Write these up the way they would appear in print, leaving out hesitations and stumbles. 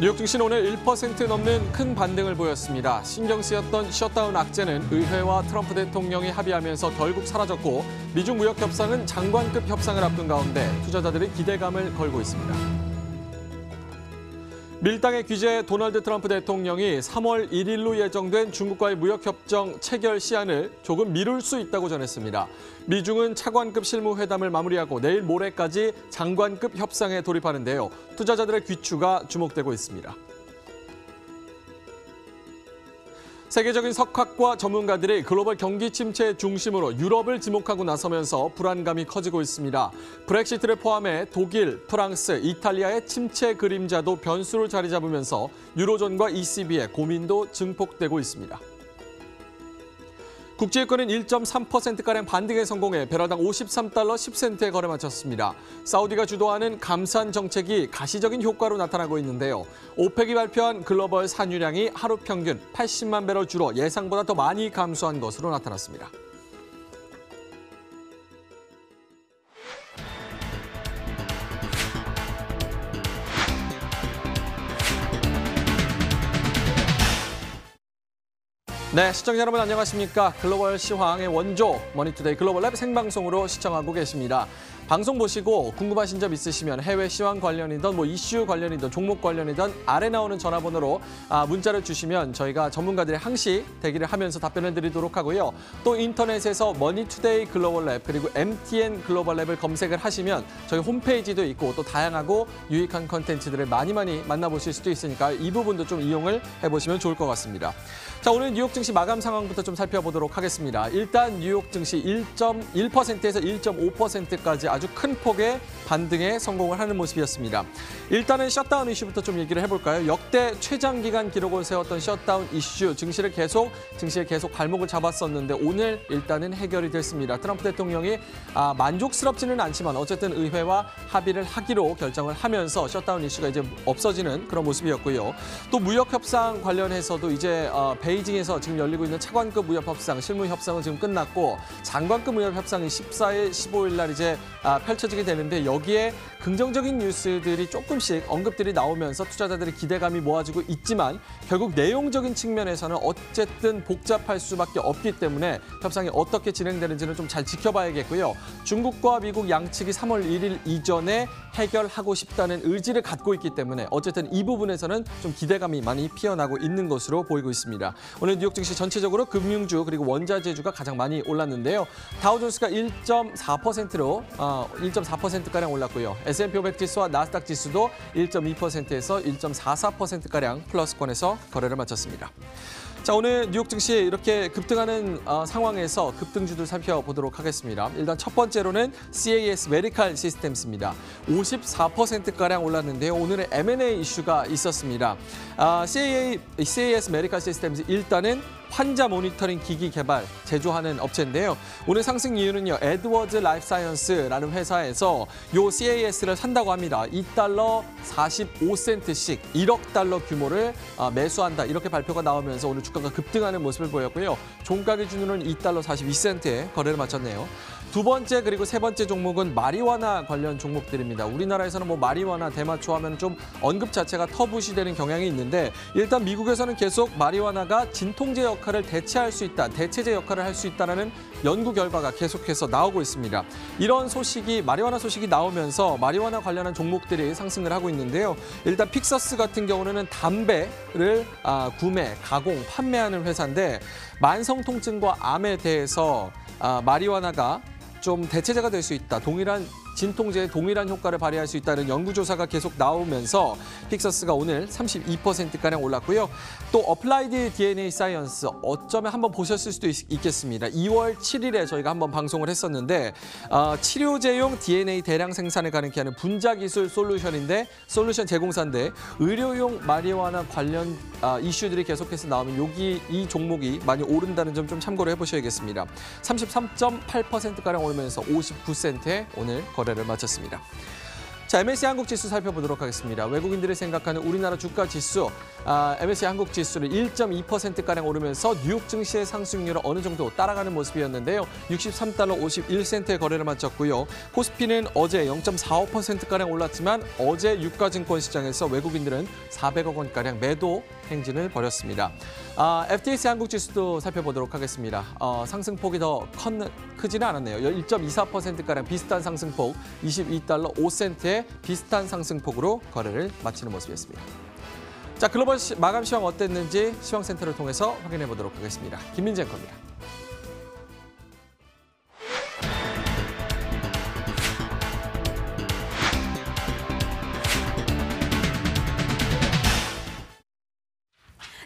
뉴욕 증시는 오늘 1% 넘는 큰 반등을 보였습니다. 신경 쓰였던 셧다운 악재는 의회와 트럼프 대통령이 합의하면서 결국 사라졌고 미중 무역 협상은 장관급 협상을 앞둔 가운데 투자자들이 기대감을 걸고 있습니다. 밀당의 귀재 도널드 트럼프 대통령이 3월 1일로 예정된 중국과의 무역협정 체결 시한을 조금 미룰 수 있다고 전했습니다. 미중은 차관급 실무회담을 마무리하고 내일 모레까지 장관급 협상에 돌입하는데요. 투자자들의 귀추가 주목되고 있습니다. 세계적인 석학과 전문가들이 글로벌 경기 침체의 중심으로 유럽을 지목하고 나서면서 불안감이 커지고 있습니다. 브렉시트를 포함해 독일, 프랑스, 이탈리아의 침체 그림자도 변수로 자리 잡으면서 유로존과 ECB의 고민도 증폭되고 있습니다. 국제유가는 1.3%가량 반등에 성공해 배럴당 53달러 10센트에 거래 마쳤습니다. 사우디가 주도하는 감산 정책이 가시적인 효과로 나타나고 있는데요. 오펙이 발표한 글로벌 산유량이 하루 평균 80만 배럴 줄어 예상보다 더 많이 감소한 것으로 나타났습니다. 네, 시청자 여러분 안녕하십니까? 글로벌 시황의 원조 머니투데이 글로벌 랩 생방송으로 시청하고 계십니다. 방송 보시고 궁금하신 점 있으시면 해외 시황 관련이든 이슈 관련이든 종목 관련이든 아래 나오는 전화번호로 문자를 주시면 저희가 전문가들이 항시 대기를 하면서 답변을 드리도록 하고요. 또 인터넷에서 머니투데이 글로벌 랩 그리고 MTN 글로벌 랩을 검색을 하시면 저희 홈페이지도 있고 또 다양하고 유익한 컨텐츠들을 많이 만나보실 수도 있으니까 이 부분도 좀 이용을 해보시면 좋을 것 같습니다. 자, 오늘 뉴욕 증시 마감 상황부터 좀 살펴보도록 하겠습니다. 일단 뉴욕 증시 1.1%에서 1.5%까지 아주 큰 폭의 반등에 성공을 하는 모습이었습니다. 일단은 셧다운 이슈부터 좀 얘기를 해볼까요? 역대 최장 기간 기록을 세웠던 셧다운 이슈, 증시에 계속 발목을 잡았었는데 오늘 일단은 해결이 됐습니다. 트럼프 대통령이 만족스럽지는 않지만 어쨌든 의회와 합의를 하기로 결정을 하면서 셧다운 이슈가 이제 없어지는 그런 모습이었고요. 또 무역 협상 관련해서도 이제 베이징에서 지금 열리고 있는 차관급 무역 협상, 실무 협상은 지금 끝났고 장관급 무역 협상이 14일, 15일 날 이제 펼쳐지게 되는데 여기에 긍정적인 뉴스들이 조금씩 언급들이 나오면서 투자자들의 기대감이 모아지고 있지만 결국 내용적인 측면에서는 어쨌든 복잡할 수밖에 없기 때문에 협상이 어떻게 진행되는지는 좀 잘 지켜봐야겠고요. 중국과 미국 양측이 3월 1일 이전에 해결하고 싶다는 의지를 갖고 있기 때문에 어쨌든 이 부분에서는 좀 기대감이 많이 피어나고 있는 것으로 보이고 있습니다. 오늘 뉴욕 증시 전체적으로 금융주 그리고 원자재주가 가장 많이 올랐는데요. 다우존스가 1.4%로 1.4%가량 올랐고요. S&P 500 지수와 나스닥 지수도 1.2%에서 1.44%가량 플러스권에서 거래를 마쳤습니다. 자, 오늘 뉴욕 증시 이렇게 급등하는 상황에서 급등주들 살펴보도록 하겠습니다. 일단 첫 번째로는 CAS 메디칼 시스템스입니다. 54%가량 올랐는데요. 오늘은 M&A 이슈가 있었습니다. CAS 메디칼 시스템스 일단은 환자 모니터링 기기 개발, 제조하는 업체인데요. 오늘 상승 이유는요. 에드워즈 라이프 사이언스라는 회사에서 요 CAS를 산다고 합니다. 2달러 45센트씩 1억 달러 규모를 매수한다. 이렇게 발표가 나오면서 오늘 주가가 급등하는 모습을 보였고요. 종가 기준으로는 2달러 42센트에 거래를 마쳤네요. 두 번째 그리고 세 번째 종목은 마리화나 관련 종목들입니다. 우리나라에서는 마리화나 대마초 하면 좀 언급 자체가 터부시되는 경향이 있는데 일단 미국에서는 계속 마리화나가 진통제 역할을 대체할 수 있다, 대체제 역할을 할 수 있다는 연구 결과가 계속해서 나오고 있습니다. 이런 소식이 마리화나 소식이 나오면서 마리화나 관련한 종목들이 상승을 하고 있는데요. 일단 픽서스 같은 경우는 담배를 구매, 가공, 판매하는 회사인데 만성 통증과 암에 대해서 마리화나가 좀 대체제가 될 수 있다. 동일한 진통제에 동일한 효과를 발휘할 수 있다는 연구조사가 계속 나오면서 픽서스가 오늘 32%가량 올랐고요. 또 어플라이드 DNA 사이언스 어쩌면 한번 보셨을 수도 있겠습니다. 2월 7일에 저희가 한번 방송을 했었는데 치료제용 DNA 대량 생산을 가능케 하는 분자기술 솔루션인데 솔루션 제공사인데 의료용 마리화나 관련 이슈들이 계속해서 나오면 이 종목이 많이 오른다는 점 좀 참고를 해보셔야겠습니다. 33.8%가량 오르면서 59센트에 오늘 거래를 마쳤습니다. 자, MSCI 한국 지수 살펴보도록 하겠습니다. 외국인들이 생각하는 우리나라 주가 지수, MSCI 한국 지수를 1.2%가량 오르면서 뉴욕 증시의 상승률을 어느 정도 따라가는 모습이었는데요. 63달러 51센트의 거래를 마쳤고요. 코스피는 어제 0.45%가량 올랐지만 어제 유가증권 시장에서 외국인들은 400억 원가량 매도 행진을 벌였습니다. FTSE 한국 지수도 살펴보도록 하겠습니다. 상승폭이 더 크지는 않았네요. 1.24%가량 비슷한 상승폭, 22달러 5센트의 비슷한 상승폭으로 거래를 마치는 모습이었습니다. 자, 글로벌 마감 시황 어땠는지 시황센터를 통해서 확인해 보도록 하겠습니다. 김민재 앵커입니다.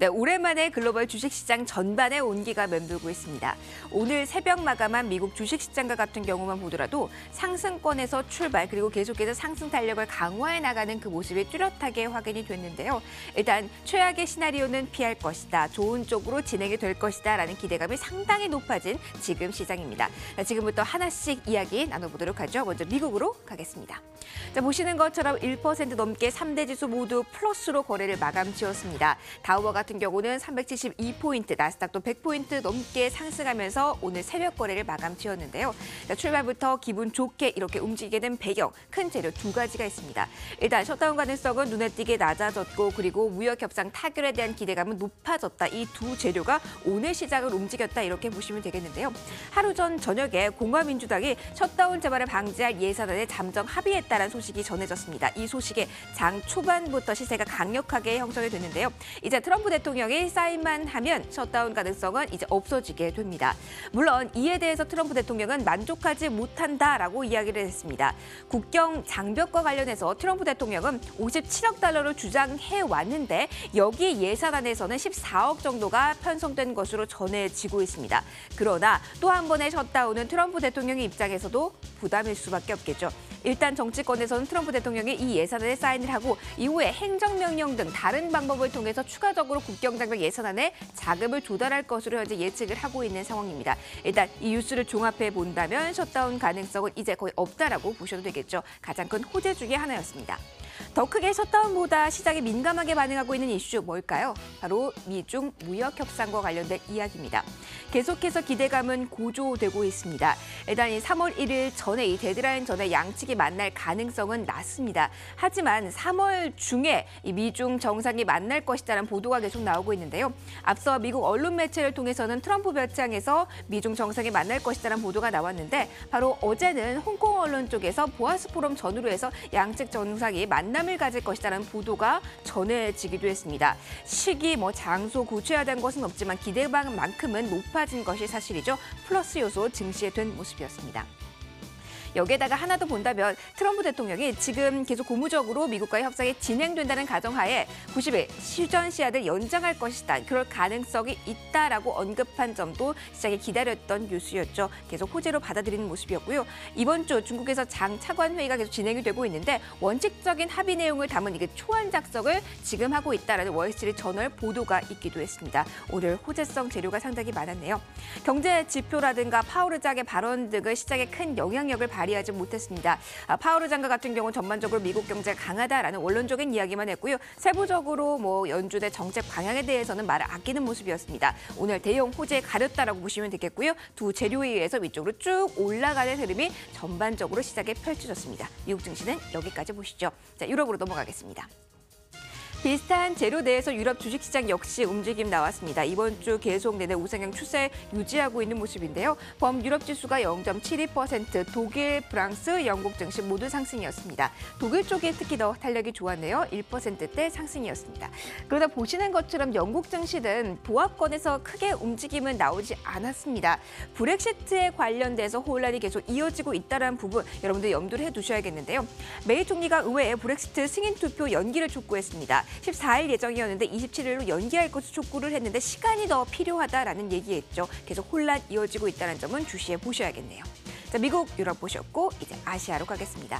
네, 오랜만에 글로벌 주식시장 전반에 온기가 맴돌고 있습니다. 오늘 새벽 마감한 미국 주식시장과 같은 경우만 보더라도 상승권에서 출발 그리고 계속해서 상승 탄력을 강화해 나가는 그 모습이 뚜렷하게 확인이 됐는데요. 일단 최악의 시나리오는 피할 것이다. 좋은 쪽으로 진행이 될 것이다 라는 기대감이 상당히 높아진 지금 시장입니다. 자, 지금부터 하나씩 이야기 나눠보도록 하죠. 먼저 미국으로 가겠습니다. 자, 보시는 것처럼 1% 넘게 3대 지수 모두 플러스로 거래를 마감 지었습니다. 다우와 같은 경우는 372포인트, 나스닥도 100포인트 넘게 상승하면서 오늘 새벽 거래를 마감 지었는데요. 자, 출발부터 기분 좋게 이렇게 움직이게 된 배경, 큰 재료 두 가지가 있습니다. 일단 셧다운 가능성은 눈에 띄게 낮아졌고 그리고 무역 협상 타결에 대한 기대감은 높아졌다. 이 두 재료가 오늘 시장을 움직였다 이렇게 보시면 되겠는데요. 하루 전 저녁에 공화민주당이 셧다운 재발을 방지할 예산안에 잠정 합의했다는 소식이 전해졌습니다. 이 소식에 장 초반부터 시세가 강력하게 형성이 됐는데요. 이제 트럼프 대통령이 사인만 하면 셧다운 가능성은 이제 없어지게 됩니다. 물론 이에 대해서 트럼프 대통령은 만족하지 못한다라고 이야기를 했습니다. 국경 장벽과 관련해서 트럼프 대통령은 57억 달러를 주장해 왔는데 여기 예산안에서는 14억 정도가 편성된 것으로 전해지고 있습니다. 그러나 또 한 번의 셧다운은 트럼프 대통령의 입장에서도 부담일 수밖에 없겠죠. 일단 정치권에서는 트럼프 대통령이 이 예산안에 사인을 하고 이후에 행정명령 등 다른 방법을 통해서 추가적으로 국경장벽 예산안에 자금을 조달할 것으로 현재 예측을 하고 있는 상황입니다. 일단 이 뉴스를 종합해 본다면 셧다운 가능성은 이제 거의 없다라고 보셔도 되겠죠. 가장 큰 호재 중에 하나였습니다. 더 크게 셧다운보다 시장이 민감하게 반응하고 있는 이슈 뭘까요? 바로 미중 무역 협상과 관련된 이야기입니다. 계속해서 기대감은 고조되고 있습니다. 일단 이 3월 1일 전에 이 데드라인 전에 양측이 만날 가능성은 낮습니다. 하지만 3월 중에 이 미중 정상이 만날 것이라는 보도가 계속 나오고 있는데요. 앞서 미국 언론 매체를 통해서는 트럼프 별장에서 미중 정상이 만날 것이라는 보도가 나왔는데 바로 어제는 홍콩 언론 쪽에서 보아스 포럼 전후로 해서 양측 정상이 만남을 가질 것이라는 보도가 전해지기도 했습니다. 시기, 장소 구체화된 것은 없지만 기대감만큼은 높아진 것이 사실이죠. 플러스 요소 증시에 된 모습이었습니다. 여기에다가 하나 더 본다면 트럼프 대통령이 지금 계속 고무적으로 미국과의 협상이 진행된다는 가정하에 90일 휴전 시한을 연장할 것이다. 그럴 가능성이 있다라고 언급한 점도 시장이 기다렸던 뉴스였죠. 계속 호재로 받아들이는 모습이었고요. 이번 주 중국에서 장 차관 회의가 계속 진행이 되고 있는데 원칙적인 합의 내용을 담은 이게 초안 작성을 지금 하고 있다라는 월스트리트 저널 보도가 있기도 했습니다. 오늘 호재성 재료가 상당히 많았네요. 경제 지표라든가 파월 의장의 발언 등을 시장에 큰 영향력을 발휘하지 못했습니다. 파월 의장과 같은 경우는 전반적으로 미국 경제가 강하다라는 원론적인 이야기만 했고요. 세부적으로 연준의 정책 방향에 대해서는 말을 아끼는 모습이었습니다. 오늘 대형 호재에 가렸다라고 보시면 되겠고요. 두 재료에 의해서 위쪽으로 쭉 올라가는 흐름이 전반적으로 시장에 펼쳐졌습니다. 미국 증시는 여기까지 보시죠. 자, 유럽으로 넘어가겠습니다. 비슷한 재료 내에서 유럽 주식시장 역시 움직임 나왔습니다. 이번 주 계속 내내 우상향 추세 유지하고 있는 모습인데요. 범유럽 지수가 0.72%, 독일, 프랑스, 영국 증시 모두 상승이었습니다. 독일 쪽이 특히 더 탄력이 좋았네요. 1%대 상승이었습니다. 그러다 보시는 것처럼 영국 증시는 보합권에서 크게 움직임은 나오지 않았습니다. 브렉시트에 관련돼서 혼란이 계속 이어지고 있다는 부분 여러분들 염두를 해두셔야겠는데요. 메이 총리가 의회에 브렉시트 승인 투표 연기를 촉구했습니다. 14일 예정이었는데 27일로 연기할 것을 촉구를 했는데 시간이 더 필요하다라는 얘기했죠. 계속 혼란 이어지고 있다는 점은 주시해 보셔야겠네요. 자, 미국, 유럽 보셨고 이제 아시아로 가겠습니다.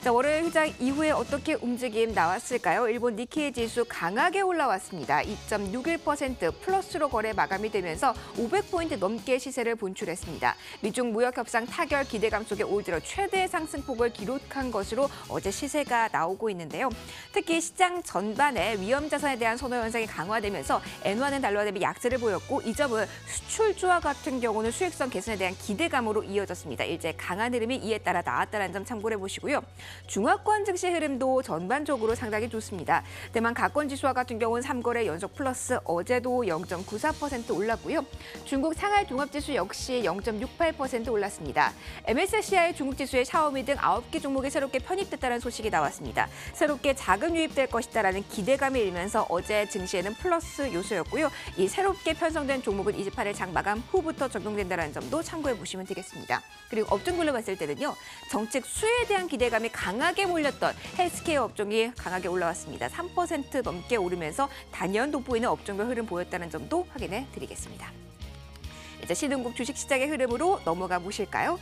자, 월요일 휴장 이후에 어떻게 움직임 나왔을까요? 일본 니케이 지수 강하게 올라왔습니다. 2.61% 플러스로 거래 마감이 되면서 500포인트 넘게 시세를 본출했습니다. 미중 무역 협상 타결 기대감 속에 올 들어 최대 상승폭을 기록한 것으로 어제 시세가 나오고 있는데요. 특히 시장 전반에 위험 자산에 대한 선호 현상이 강화되면서 엔화는 달러 대비 약세를 보였고 이 점은 수출주와 같은 경우는 수익성 개선에 대한 기대감으로 이어졌습니다. 일제 강한 흐름이 이에 따라 나왔다는 점 참고해 보시고요. 중화권 증시 흐름도 전반적으로 상당히 좋습니다. 대만 가권 지수와 같은 경우는 3거래 연속 플러스, 어제도 0.94% 올랐고요. 중국 상하이 종합지수 역시 0.68% 올랐습니다. MSCI 중국 지수에 샤오미 등 9개 종목이 새롭게 편입됐다는 소식이 나왔습니다. 새롭게 자금 유입될 것이다라는 기대감이 일면서 어제 증시에는 플러스 요소였고요. 이 새롭게 편성된 종목은 28일 장 마감 후부터 적용된다는 점도 참고해 보시면 되겠습니다. 그리고 업종별로 봤을 때는요. 정책 수혜에 대한 기대감이 강하게 몰렸던 헬스케어 업종이 강하게 올라왔습니다. 3% 넘게 오르면서 단연 돋보이는 업종별 흐름 보였다는 점도 확인해 드리겠습니다. 이제 신흥국 주식시장의 흐름으로 넘어가 보실까요?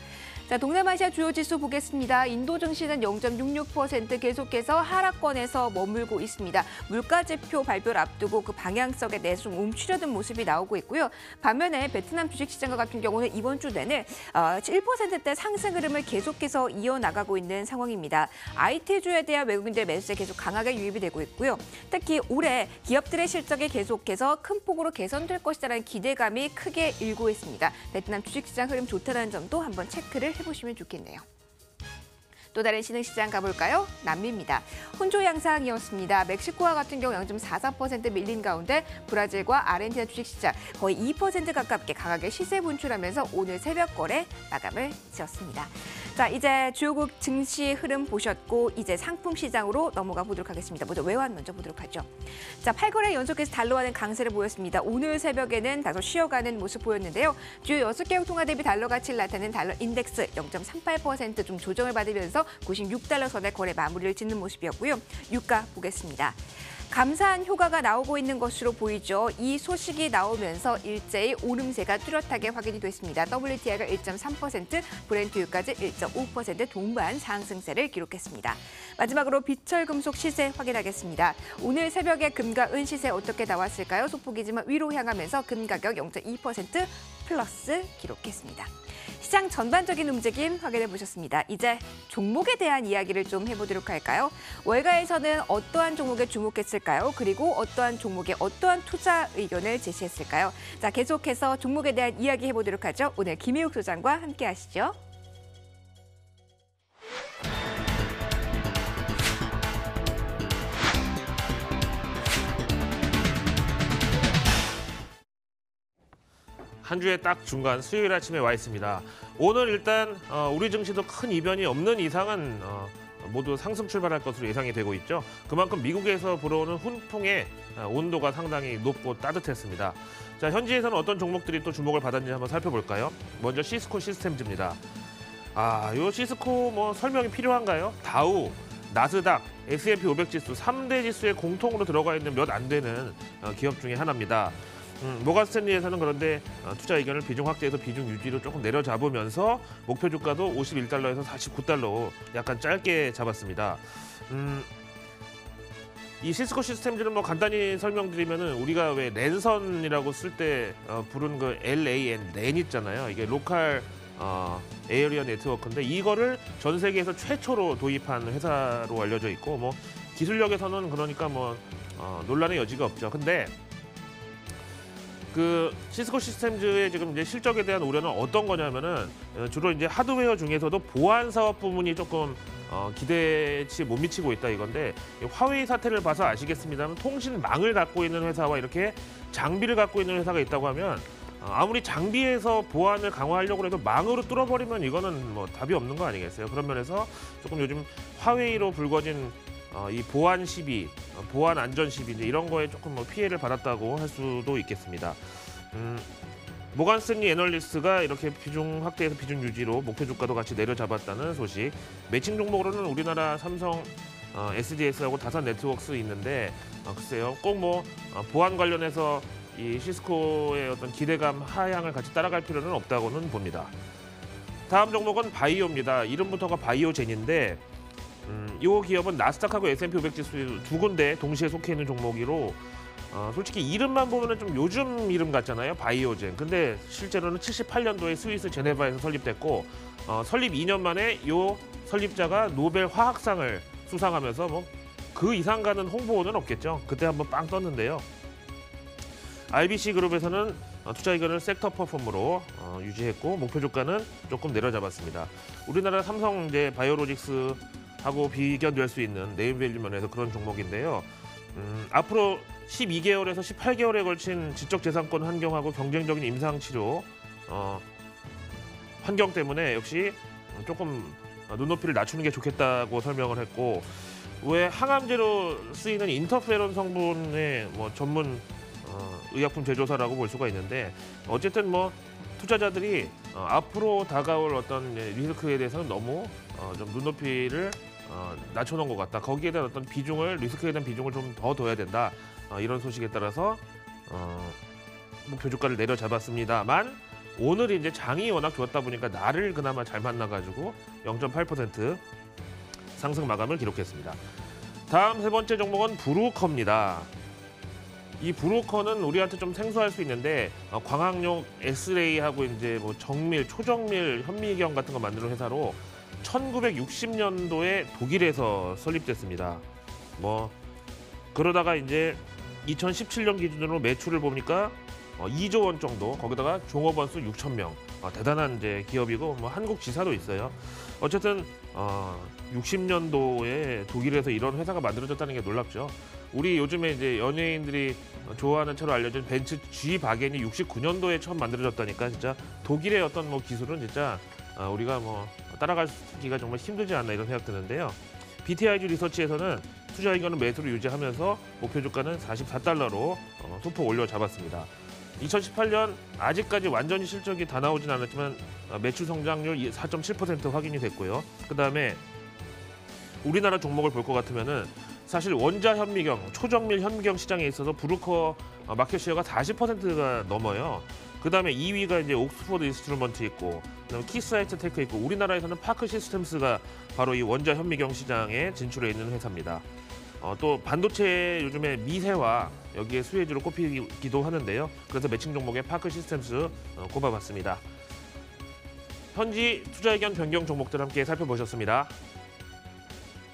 자, 동남아시아 주요 지수 보겠습니다. 인도 증시는 0.66% 계속해서 하락권에서 머물고 있습니다. 물가지표 발표를 앞두고 그 방향성에 내수 움츠려든 모습이 나오고 있고요. 반면에 베트남 주식시장과 같은 경우는 이번 주 내내 1%대 상승 흐름을 계속해서 이어나가고 있는 상황입니다. IT주에 대한 외국인들의 매수세 계속 강하게 유입이 되고 있고요. 특히 올해 기업들의 실적이 계속해서 큰 폭으로 개선될 것이라는 기대감이 크게 일고 있습니다. 베트남 주식시장 흐름 좋다는 점도 한번 체크를 해보시면 좋겠네요. 또 다른 신흥시장 가볼까요? 남미입니다. 혼조 양상이었습니다. 멕시코와 같은 경우 0.44% 밀린 가운데 브라질과 아르헨티나 주식시장 거의 2% 가깝게 강하게 시세 분출하면서 오늘 새벽 거래 마감을 지었습니다. 자, 이제 주요국 증시 흐름 보셨고 이제 상품 시장으로 넘어가 보도록 하겠습니다. 먼저 외환 먼저 보도록 하죠. 자, 8거래 연속해서 달러화는 강세를 보였습니다. 오늘 새벽에는 다소 쉬어가는 모습 보였는데요. 주요 6개국 통화 대비 달러 가치를 나타내는 달러 인덱스 0.38% 좀 조정을 받으면서 96달러 선에 거래 마무리를 짓는 모습이었고요. 유가 보겠습니다. 감사한 효과가 나오고 있는 것으로 보이죠. 이 소식이 나오면서 일제히 오름세가 뚜렷하게 확인이 됐습니다. WTI가 1.3%, 브렌트 유가지 1.5% 동반 상승세를 기록했습니다. 마지막으로 비철금속 시세 확인하겠습니다. 오늘 새벽에 금과 은 시세 어떻게 나왔을까요? 소폭이지만 위로 향하면서 금 가격 0.2% 플러스 기록했습니다. 시장 전반적인 움직임 확인해 보셨습니다. 이제 종목에 대한 이야기를 좀 해보도록 할까요? 월가에서는 어떠한 종목에 주목했을까요? 그리고 어떠한 종목에 어떠한 투자 의견을 제시했을까요? 자, 계속해서 종목에 대한 이야기 해보도록 하죠. 오늘 김희욱 소장과 함께 하시죠. 한 주의 딱 중간 수요일 아침에 와 있습니다. 오늘 일단 우리 증시도 큰 이변이 없는 이상은 모두 상승 출발할 것으로 예상이 되고 있죠. 그만큼 미국에서 불어오는 훈풍의 온도가 상당히 높고 따뜻했습니다. 자, 현지에서는 어떤 종목들이 또 주목을 받았는지 한번 살펴볼까요? 먼저 시스코 시스템즈입니다. 요 시스코 뭐 설명이 필요한가요? 다우, 나스닥, S&P 500 지수 3대 지수에 공통으로 들어가 있는 몇 안 되는 기업 중에 하나입니다. 모건 스탠리에서는 그런데 투자 의견을 비중 확대해서 비중 유지로 조금 내려잡으면서 목표 주가도 51달러에서 49달러 약간 짧게 잡았습니다. 이 시스코 시스템즈는 뭐 간단히 설명드리면은 우리가 왜 랜선이라고 쓸 때 부른 그 LAN, 랜 있잖아요. 이게 로컬 에어리어 네트워크인데 이거를 전 세계에서 최초로 도입한 회사로 알려져 있고 뭐 기술력에서는 그러니까 뭐 논란의 여지가 없죠. 근데 그 시스코 시스템즈의 지금 이제 실적에 대한 우려는 어떤 거냐면은 주로 이제 하드웨어 중에서도 보안 사업 부문이 조금 기대치에 못 미치고 있다 이건데 화웨이 사태를 봐서 아시겠습니다만 통신망을 갖고 있는 회사와 이렇게 장비를 갖고 있는 회사가 있다고 하면 아무리 장비에서 보안을 강화하려고 해도 망으로 뚫어버리면 이거는 뭐 답이 없는 거 아니겠어요? 그런 면에서 조금 요즘 화웨이로 불거진 이 보안 시비, 보안 안전 시비 이런 거에 조금 뭐 피해를 받았다고 할 수도 있겠습니다. 모건 스탠리 애널리스트가 이렇게 비중 확대해서 비중 유지로 목표 주가도 같이 내려잡았다는 소식. 매칭 종목으로는 우리나라 삼성 SDS하고 다산 네트워크스 있는데 글쎄요, 꼭 뭐 보안 관련해서 이 시스코의 어떤 기대감 하향을 같이 따라갈 필요는 없다고는 봅니다. 다음 종목은 바이오입니다. 이름부터가 바이오젠인데 이 기업은 나스닥하고 S&P 500 지수 두 군데 동시에 속해 있는 종목이로 솔직히 이름만 보면은 좀 요즘 이름 같잖아요. 바이오젠. 근데 실제로는 78년도에 스위스 제네바에서 설립됐고 설립 2년 만에 이 설립자가 노벨 화학상을 수상하면서 뭐 그 이상 가는 홍보는 없겠죠. 그때 한번 빵 떴는데요. RBC 그룹에서는 투자 의견을 섹터 퍼폼으로 유지했고 목표 주가는 조금 내려잡았습니다. 우리나라 삼성 이제 바이오로직스하고 비견될 수 있는 네임밸류 면에서 그런 종목인데요. 앞으로 12개월에서 18개월에 걸친 지적재산권 환경하고 경쟁적인 임상치료 환경 때문에 역시 조금 눈높이를 낮추는 게 좋겠다고 설명을 했고 왜 항암제로 쓰이는 인터페론 성분의 뭐 전문 의약품 제조사라고 볼 수가 있는데 어쨌든 뭐 투자자들이 앞으로 다가올 어떤 리스크에 대해서는 너무 좀 눈높이를 낮춰놓은 것 같다. 거기에 대한 어떤 비중을 리스크에 대한 비중을 좀 더 둬야 된다. 이런 소식에 따라서 목표 주가를 내려잡았습니다만 오늘 이제 장이 워낙 좋았다 보니까 날을 그나마 잘 만나가지고 0.8% 상승 마감을 기록했습니다. 다음 세 번째 종목은 브루커입니다. 이 브로커는 우리한테 좀 생소할 수 있는데 광학용 엑스레이하고 이제 뭐 정밀, 초정밀 현미경 같은 거 만드는 회사로 1960년도에 독일에서 설립됐습니다. 뭐 그러다가 이제 2017년 기준으로 매출을 보니까 2조 원 정도, 거기다가 종업원 수 6,000명. 대단한 이제 기업이고 뭐 한국 지사도 있어요. 어쨌든 60년도에 독일에서 이런 회사가 만들어졌다는 게 놀랍죠. 우리 요즘에 이제 연예인들이 좋아하는 차로 알려진 벤츠 G 바겐이 69년도에 처음 만들어졌다니까 진짜 독일의 어떤 뭐 기술은 진짜 우리가 뭐 따라가기가 정말 힘들지 않나 이런 생각 드는데요. BTIG 리서치에서는 투자 의견은 매수를 유지하면서 목표 주가는 44달러로 소폭 올려 잡았습니다. 2018년 아직까지 완전히 실적이 다 나오진 않았지만 매출 성장률 4.7% 확인이 됐고요. 그다음에 우리나라 종목을 볼 것 같으면은 사실 원자 현미경, 초정밀 현미경 시장에 있어서 브루커 마켓시어가 40%가 넘어요. 그다음에 2위가 이제 옥스퍼드 인스트루먼트 있고, 그다음에 키스하이트 테크 있고, 우리나라에서는 파크 시스템스가 바로 이 원자 현미경 시장에 진출해 있는 회사입니다. 또 반도체 요즘에 미세화 여기에 수혜주로 꼽히기도 하는데요. 그래서 매칭 종목에 파크 시스템스 꼽아봤습니다. 현지 투자 의견 변경 종목들 함께 살펴보셨습니다.